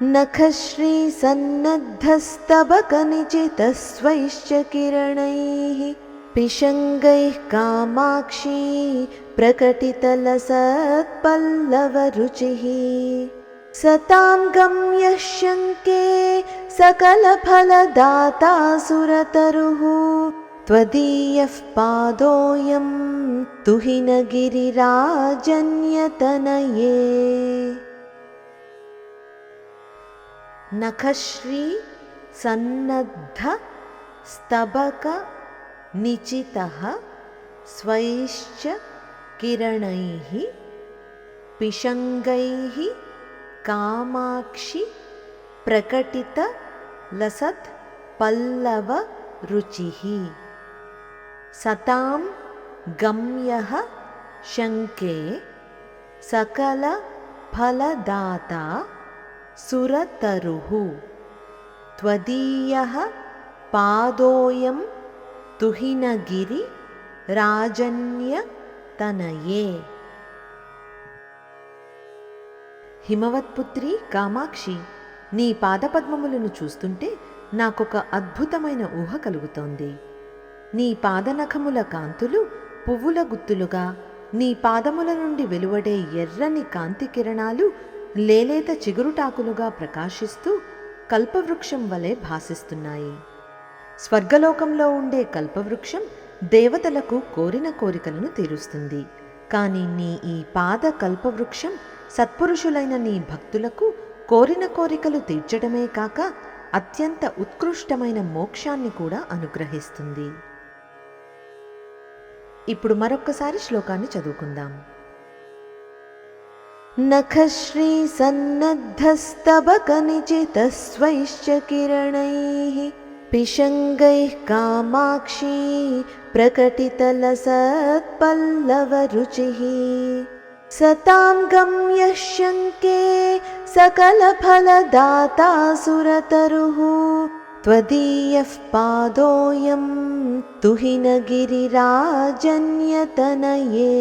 नखश्रीसन्नद्धस्तबकनिचितस्वैश्च किरणैः पिशङ्गैः कामाक्षी प्रकटितलसत्पल्लवरुचिः सतां गम्यः शङ्के सकलफलदाता सुरतरुः त्वदीयः पादोऽयं तुहिनगिरिराजन्यतनये। नखश्री सन्नद्ध स्तबक निचितः स्वैश्च किरणैः पिशङ्गैः कामाक्षि प्रकटित लसत् पल्लव रुचिः सतां गम्यः शङ्के सकल फलदाता सुरतरुः त्वदीयः पादोऽयं तुहिनगिरि राजन्यतनये। హిమవత్పుత్రి కామాక్షి, నీ పాదపద్మములను చూస్తుంటే నాకొక అద్భుతమైన ఊహ కలుగుతోంది. నీ పాదనఖముల కాంతులు పువ్వుల గుత్తులుగా, నీ పాదముల నుండి వెలువడే ఎర్రని కాంతి కిరణాలు లేలేత చిగురుటాకులుగా ప్రకాశిస్తూ కల్పవృక్షం వలె భాసిస్తున్నాయి. స్వర్గలోకంలో ఉండే కల్పవృక్షం దేవతలకు కోరిన కోరికలను తీరుస్తుంది. కానీ నీ ఈ పాద కల్పవృక్షం సత్పురుషులైన నీ భక్తులకు కోరిన కోరికలు తీర్చడమే కాక అత్యంత ఉత్కృష్టమైన మోక్షాన్ని కూడా అనుగ్రహిస్తుంది. ఇప్పుడు మరొక్కసారి శ్లోకాన్ని చదువుకుందాం. నఖశ్రీ సన్నద్ధస్తబకనిచితస్వైశ్చ కిరణైః పిశంగైః కామాక్షీ ప్రకటితలసత్పల్లవరుచిః సతాం గమ్యః శంకే సకలఫలదాతా సురతరుః త్వదీయః పాదోऽయం తుహినగిరిరాజన్యతనయే.